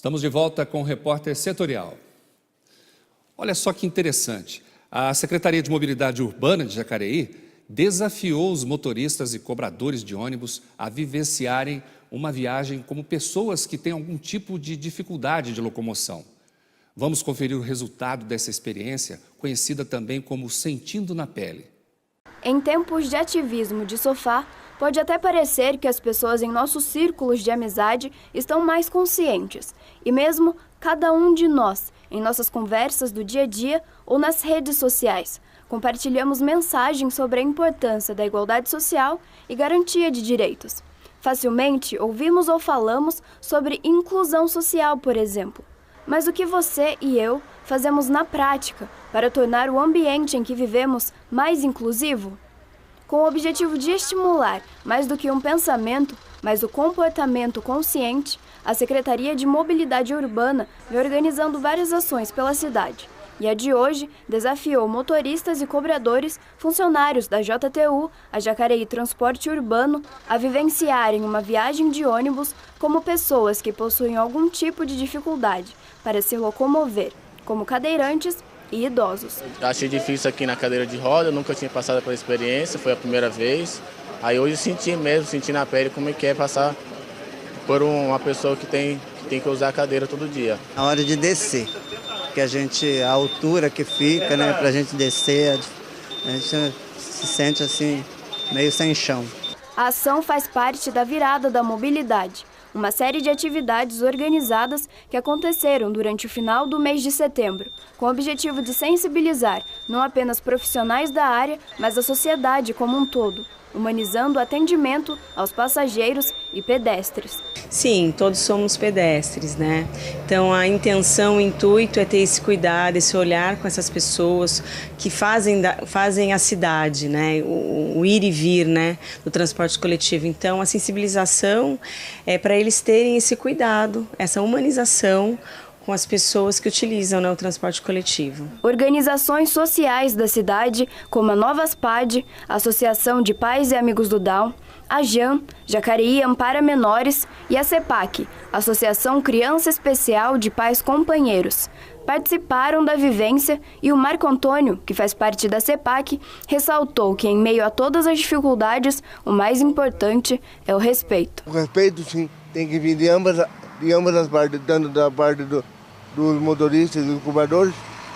Estamos de volta com o Repórter Setorial. Olha só que interessante, a Secretaria de Mobilidade Urbana de Jacareí desafiou os motoristas e cobradores de ônibus a vivenciarem uma viagem como pessoas que têm algum tipo de dificuldade de locomoção. Vamos conferir o resultado dessa experiência, conhecida também como Sentindo na Pele. Em tempos de ativismo de sofá, pode até parecer que as pessoas em nossos círculos de amizade estão mais conscientes. E mesmo cada um de nós, em nossas conversas do dia a dia ou nas redes sociais, compartilhamos mensagens sobre a importância da igualdade social e garantia de direitos. Facilmente ouvimos ou falamos sobre inclusão social, por exemplo. Mas o que você e eu fazemos na prática para tornar o ambiente em que vivemos mais inclusivo? Com o objetivo de estimular, mais do que um pensamento, mas o comportamento consciente, a Secretaria de Mobilidade Urbana vem organizando várias ações pela cidade. E a de hoje desafiou motoristas e cobradores, funcionários da JTU, a Jacareí Transporte Urbano, a vivenciarem uma viagem de ônibus como pessoas que possuem algum tipo de dificuldade para se locomover, como cadeirantes e idosos. Eu achei difícil aqui na cadeira de roda, eu nunca tinha passado pela experiência, foi a primeira vez. Aí hoje eu senti na pele como é que é passar por uma pessoa que tem que usar a cadeira todo dia. Na hora de descer, que a altura que fica, né, pra gente descer, a gente se sente assim, meio sem chão. A ação faz parte da Virada da Mobilidade, uma série de atividades organizadas que aconteceram durante o final do mês de setembro, com o objetivo de sensibilizar não apenas profissionais da área, mas a sociedade como um todo, humanizando o atendimento aos passageiros e pedestres. Sim, todos somos pedestres, né? Então a intenção, o intuito é ter esse cuidado, esse olhar com essas pessoas que fazem a cidade, né? O ir e vir, né? Do transporte coletivo. Então a sensibilização é para eles terem esse cuidado, essa humanização com as pessoas que utilizam, né, o transporte coletivo. Organizações sociais da cidade, como a Novas PAD, Associação de Pais e Amigos do Down, a JAN, Jacareí Ampara Menores, e a CEPAC, Associação Criança Especial de Pais Companheiros, participaram da vivência, e o Marco Antônio, que faz parte da CEPAC, ressaltou que, em meio a todas as dificuldades, o mais importante é o respeito. O respeito, sim, tem que vir de ambas as partes, tanto da parte dos motoristas, dos cobradores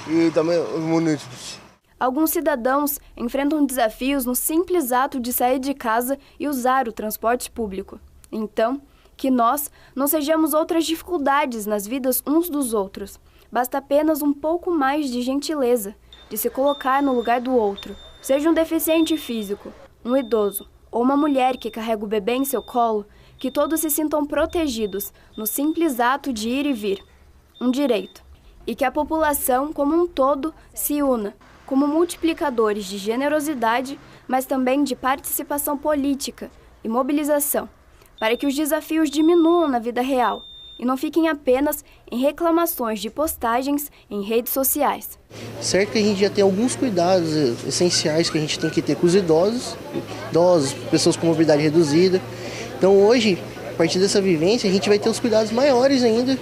e também os munícipes. Alguns cidadãos enfrentam desafios no simples ato de sair de casa e usar o transporte público. Então, que nós não sejamos outras dificuldades nas vidas uns dos outros. Basta apenas um pouco mais de gentileza, de se colocar no lugar do outro. Seja um deficiente físico, um idoso ou uma mulher que carrega o bebê em seu colo, que todos se sintam protegidos no simples ato de ir e vir, um direito, e que a população como um todo se una como multiplicadores de generosidade, mas também de participação política e mobilização, para que os desafios diminuam na vida real e não fiquem apenas em reclamações de postagens em redes sociais. Certo que a gente já tem alguns cuidados essenciais que a gente tem que ter com os idosos, pessoas com mobilidade reduzida. Então hoje, a partir dessa vivência, a gente vai ter os cuidados maiores ainda,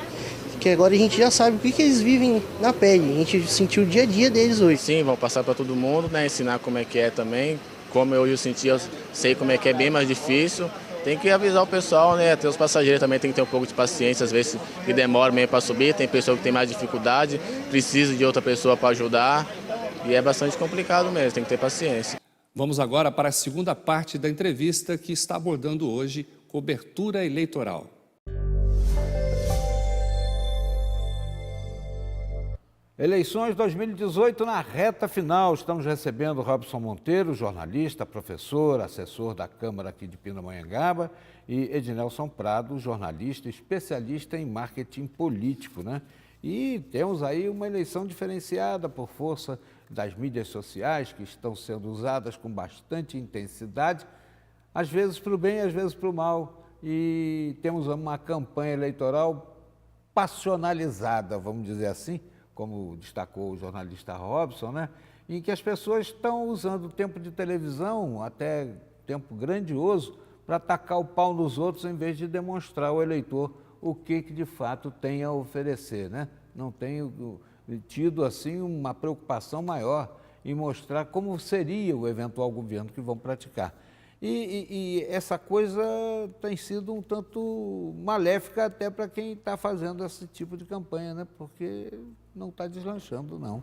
que agora a gente já sabe o que eles vivem na pele, a gente sentiu o dia a dia deles hoje. Sim, vão passar para todo mundo, né, ensinar como é que é também, como eu senti, eu sei como é que é bem mais difícil. Tem que avisar o pessoal, né, até os passageiros também tem que ter um pouco de paciência, às vezes que demora meio para subir, tem pessoa que tem mais dificuldade, precisa de outra pessoa para ajudar, e é bastante complicado mesmo, tem que ter paciência. Vamos agora para a segunda parte da entrevista que está abordando hoje cobertura eleitoral. Eleições 2018 na reta final. Estamos recebendo Robson Monteiro, jornalista, professor, assessor da Câmara aqui de Pindamonhangaba, e Ednelson Prado, jornalista, especialista em marketing político, né? E temos aí uma eleição diferenciada por força das mídias sociais, que estão sendo usadas com bastante intensidade, às vezes para o bem, às vezes para o mal. E temos uma campanha eleitoral passionalizada, vamos dizer assim, como destacou o jornalista Robson, né? Em que as pessoas estão usando o tempo de televisão, até tempo grandioso, para atacar o pau nos outros, em vez de demonstrar ao eleitor o que de fato tem a oferecer, né? Não tem tido assim uma preocupação maior em mostrar como seria o eventual governo que vão praticar. E essa coisa tem sido um tanto maléfica até para quem está fazendo esse tipo de campanha, né? Porque não está deslanchando, não.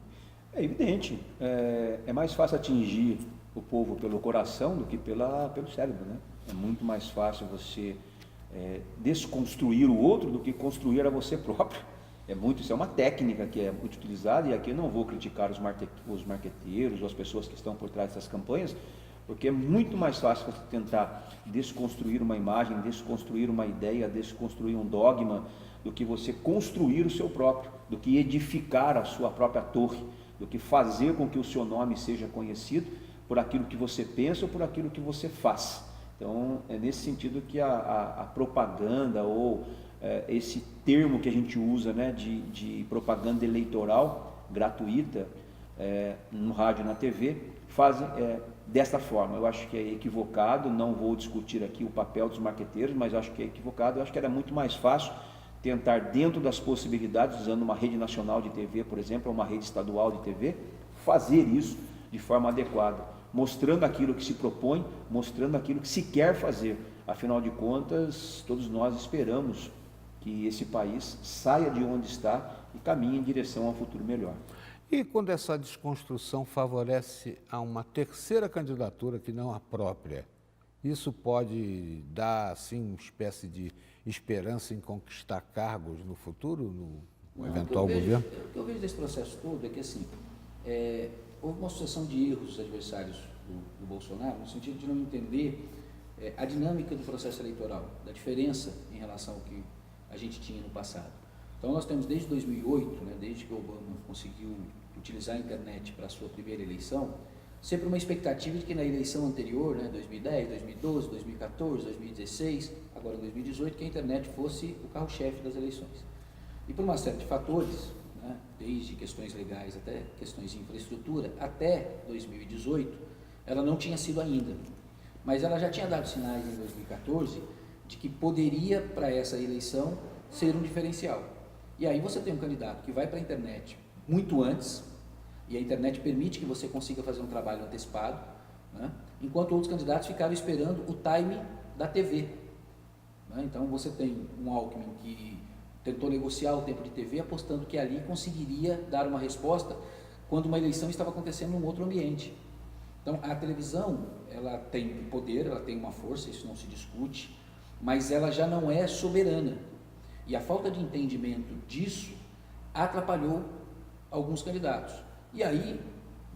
É evidente, é mais fácil atingir o povo pelo coração do que pelo cérebro, né? É muito mais fácil você desconstruir o outro do que construir a você próprio. Isso é uma técnica que é muito utilizada, e aqui eu não vou criticar os marqueteiros ou as pessoas que estão por trás dessas campanhas, porque é muito mais fácil você tentar desconstruir uma imagem, desconstruir uma ideia, desconstruir um dogma, do que você construir o seu próprio, do que edificar a sua própria torre, do que fazer com que o seu nome seja conhecido por aquilo que você pensa ou por aquilo que você faz. Então, é nesse sentido que a propaganda, ou esse termo que a gente usa, né, de propaganda eleitoral gratuita, no rádio e na TV, fazem desta forma. Eu acho que é equivocado, não vou discutir aqui o papel dos marqueteiros, mas acho que é equivocado. Eu acho que era muito mais fácil tentar, dentro das possibilidades, usando uma rede nacional de TV, por exemplo, ou uma rede estadual de TV, fazer isso de forma adequada, mostrando aquilo que se propõe, mostrando aquilo que se quer fazer. Afinal de contas, todos nós esperamos que esse país saia de onde está e caminhe em direção a um futuro melhor. E quando essa desconstrução favorece a uma terceira candidatura que não a própria, isso pode dar, assim, uma espécie de esperança em conquistar cargos no futuro, no eventual governo? O que eu vejo desse processo todo é que, assim, houve uma sucessão de erros dos adversários do Bolsonaro, no sentido de não entender a dinâmica do processo eleitoral, da diferença em relação ao que a gente tinha no passado. Então, nós temos desde 2008, né, desde que o Obama conseguiu utilizar a internet para a sua primeira eleição, sempre uma expectativa de que na eleição anterior, né, 2010, 2012, 2014, 2016, agora 2018, que a internet fosse o carro-chefe das eleições. E por uma série de fatores, né, desde questões legais até questões de infraestrutura, até 2018, ela não tinha sido ainda. Mas ela já tinha dado sinais em 2014 de que poderia, para essa eleição, ser um diferencial. E aí você tem um candidato que vai para a internet muito antes, e a internet permite que você consiga fazer um trabalho antecipado, né? Enquanto outros candidatos ficaram esperando o time da TV. Né? Então você tem um Alckmin que tentou negociar o tempo de TV, apostando que ali conseguiria dar uma resposta quando uma eleição estava acontecendo em um outro ambiente. Então a televisão, ela tem poder, ela tem uma força, isso não se discute, mas ela já não é soberana. E a falta de entendimento disso atrapalhou alguns candidatos. E aí,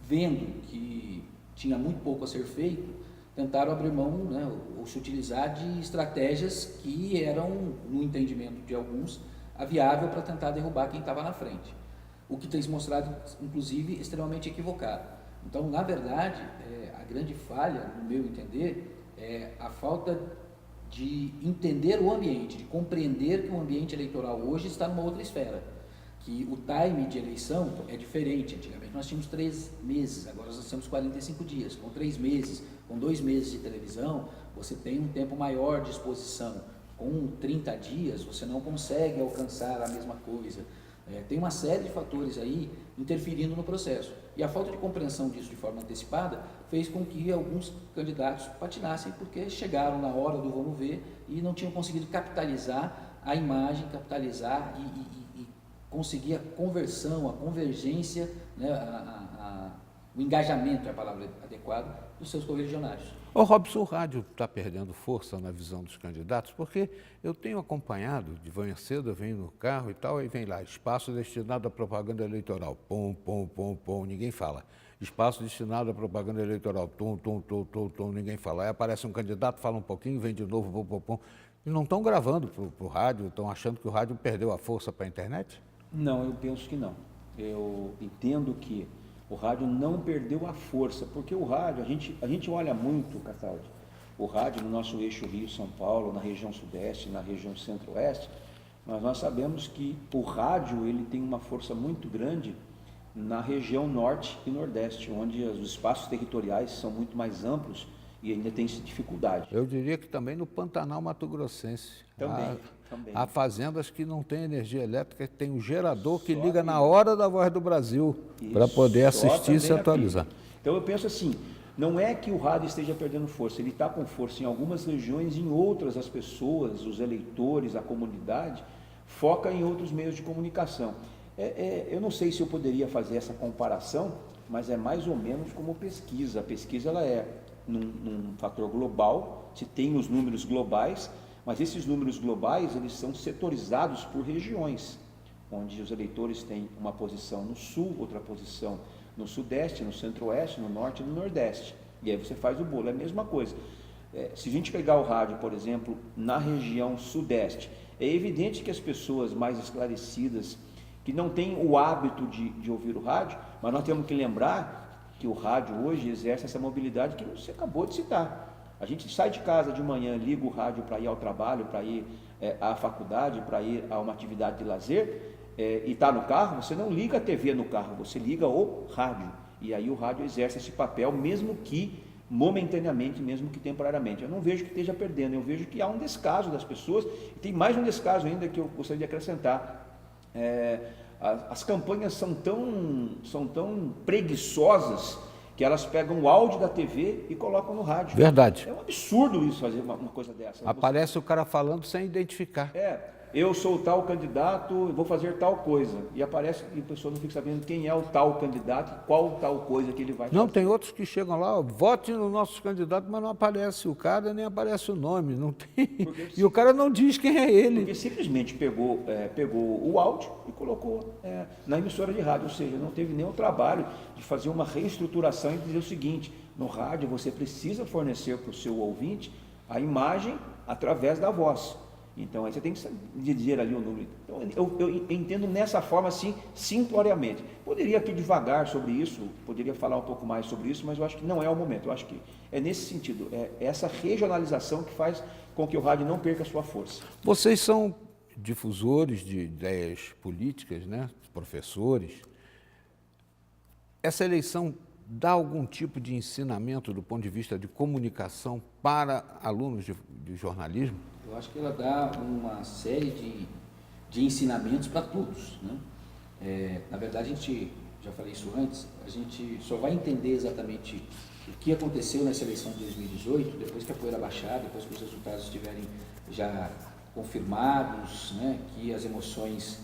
vendo que tinha muito pouco a ser feito, tentaram abrir mão, né, ou se utilizar de estratégias que eram, no entendimento de alguns, a viável para tentar derrubar quem estava na frente. O que tem se mostrado, inclusive, extremamente equivocado. Então, na verdade, a grande falha, no meu entender, é a falta de entender o ambiente, de compreender que o ambiente eleitoral hoje está numa outra esfera. Que o time de eleição é diferente. Antigamente nós tínhamos 3 meses, agora nós temos 45 dias. Com 3 meses, com 2 meses de televisão, você tem um tempo maior de exposição. Com 30 dias, você não consegue alcançar a mesma coisa. Tem uma série de fatores aí interferindo no processo. E a falta de compreensão disso de forma antecipada fez com que alguns candidatos patinassem, porque chegaram na hora do vamos ver e não tinham conseguido capitalizar a imagem, capitalizar e conseguir a conversão, a convergência, né, o engajamento é a palavra adequada, dos seus correligionários. Ô Robson, o rádio está perdendo força na visão dos candidatos, porque eu tenho acompanhado, de manhã cedo, eu venho no carro e tal, aí vem lá, espaço destinado à propaganda eleitoral, pom, pom, pom, pom, ninguém fala. Espaço destinado à propaganda eleitoral, tom, tom, tom, tom, tom, ninguém fala. Aí aparece um candidato, fala um pouquinho, vem de novo, pom, pom, pom. E não estão gravando para o rádio, estão achando que o rádio perdeu a força para a internet? Não, eu penso que não. Eu entendo que o rádio não perdeu a força, porque o rádio, a gente olha muito, Cataldi, o rádio no nosso eixo Rio-São Paulo, na região sudeste, na região centro-oeste, mas nós sabemos que o rádio ele tem uma força muito grande na região norte e nordeste, onde os espaços territoriais são muito mais amplos e ainda tem dificuldade. Eu diria que também no Pantanal Mato Grossense. Também. Também. Há fazendas que não têm energia elétrica, tem um gerador que liga na hora da Voz do Brasil para poder assistir e se atualizar. Então eu penso assim, não é que o rádio esteja perdendo força, ele está com força em algumas regiões, em outras as pessoas, os eleitores, a comunidade, foca em outros meios de comunicação. Eu não sei se eu poderia fazer essa comparação, mas é mais ou menos como pesquisa. A pesquisa ela é num fator global, se tem os números globais, mas esses números globais eles são setorizados por regiões, onde os eleitores têm uma posição no sul, outra posição no sudeste, no centro-oeste, no norte e no nordeste. E aí você faz o bolo, é a mesma coisa. Se a gente pegar o rádio, por exemplo, na região sudeste, é evidente que as pessoas mais esclarecidas, que não têm o hábito de ouvir o rádio, mas nós temos que lembrar que o rádio hoje exerce essa mobilidade que você acabou de citar. A gente sai de casa de manhã, liga o rádio para ir ao trabalho, para ir à faculdade, para ir a uma atividade de lazer, e está no carro, você não liga a TV no carro, você liga o rádio. E aí o rádio exerce esse papel, mesmo que momentaneamente, mesmo que temporariamente. Eu não vejo que esteja perdendo, eu vejo que há um descaso das pessoas, e tem mais um descaso ainda que eu gostaria de acrescentar. As campanhas são tão preguiçosas que elas pegam o áudio da TV e colocam no rádio. Verdade. É um absurdo isso, fazer uma coisa dessa. Aparece o cara falando sem identificar. Eu sou tal candidato, vou fazer tal coisa. E aparece, e a pessoa não fica sabendo quem é o tal candidato e qual tal coisa que ele vai fazer. Não, tem outros que chegam lá, vote no nosso candidato, mas não aparece o cara, nem aparece o nome. Não tem. E o cara não diz quem é ele. Porque simplesmente pegou o áudio e colocou na emissora de rádio, ou seja, não teve nenhum trabalho de fazer uma reestruturação e dizer o seguinte: no rádio você precisa fornecer para o seu ouvinte a imagem através da voz. Então, aí você tem que dizer ali o número. Então, eu entendo nessa forma, assim, simploriamente. Poderia aqui devagar sobre isso, poderia falar um pouco mais sobre isso, mas eu acho que não é o momento. Eu acho que é nesse sentido, é essa regionalização que faz com que o rádio não perca a sua força. Vocês são difusores de ideias políticas, né? Professores. Essa eleição dá algum tipo de ensinamento do ponto de vista de comunicação para alunos de jornalismo? Eu acho que ela dá uma série de ensinamentos para todos, né? Na verdade, a gente, já falei isso antes, a gente só vai entender exatamente o que aconteceu nessa eleição de 2018 depois que a poeira baixar, depois que os resultados estiverem já confirmados, né? Que as emoções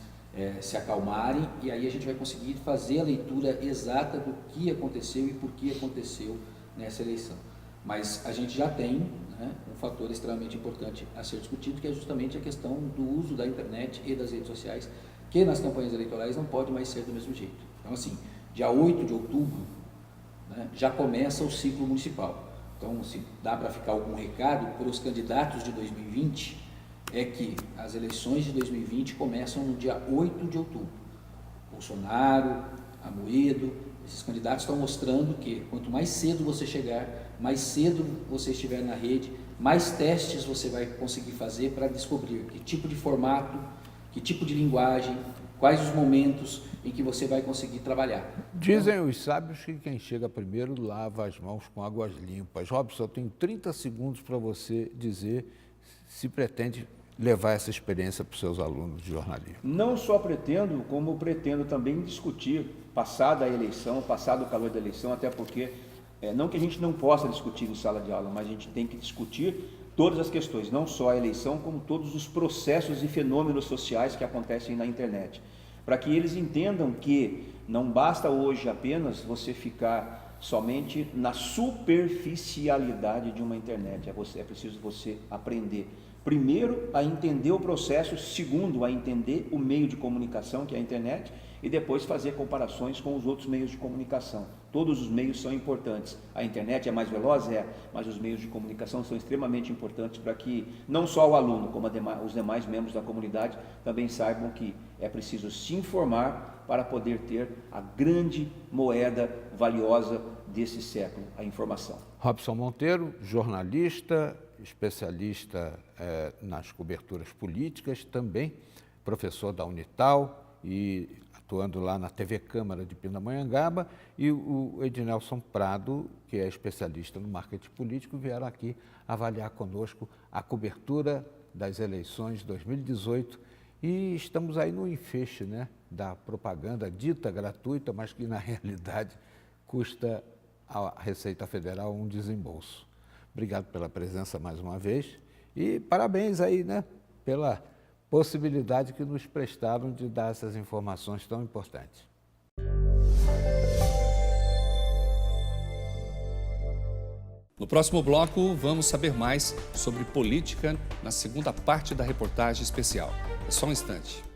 se acalmarem, e aí a gente vai conseguir fazer a leitura exata do que aconteceu e por que aconteceu nessa eleição. Mas a gente já tem um fator extremamente importante a ser discutido, que é justamente a questão do uso da internet e das redes sociais, que nas campanhas eleitorais não pode mais ser do mesmo jeito. Então, assim, dia 8 de outubro, né, já começa o ciclo municipal. Então, se dá para ficar algum recado para os candidatos de 2020, é que as eleições de 2020 começam no dia 8 de outubro. Bolsonaro, Amoedo, esses candidatos estão mostrando que quanto mais cedo você chegar, mais cedo você estiver na rede, mais testes você vai conseguir fazer para descobrir que tipo de formato, que tipo de linguagem, quais os momentos em que você vai conseguir trabalhar. Dizem os sábios que quem chega primeiro lava as mãos com águas limpas. Robson, eu tenho 30 segundos para você dizer se pretende levar essa experiência para os seus alunos de jornalismo. Não só pretendo, como pretendo também discutir, passada a eleição, passado o calor da eleição, até porque, não que a gente não possa discutir em sala de aula, mas a gente tem que discutir todas as questões, não só a eleição, como todos os processos e fenômenos sociais que acontecem na internet, para que eles entendam que não basta hoje apenas você ficar somente na superficialidade de uma internet, é preciso você aprender, primeiro, a entender o processo, segundo, a entender o meio de comunicação, que é a internet, e depois fazer comparações com os outros meios de comunicação. Todos os meios são importantes. A internet é mais veloz? Mas os meios de comunicação são extremamente importantes para que não só o aluno, como os demais membros da comunidade também saibam que é preciso se informar para poder ter a grande moeda valiosa desse século, a informação. Robson Monteiro, jornalista, especialista nas coberturas políticas, também professor da Unital e atuando lá na TV Câmara de Pindamonhangaba, e o Ednelson Prado, que é especialista no marketing político, vieram aqui avaliar conosco a cobertura das eleições de 2018 e estamos aí no enfeixe, né, da propaganda dita gratuita, mas que na realidade custa à Receita Federal um desembolso. Obrigado pela presença mais uma vez e parabéns aí, né, pela possibilidade que nos prestaram de dar essas informações tão importantes. No próximo bloco, vamos saber mais sobre política na segunda parte da reportagem especial. É só um instante.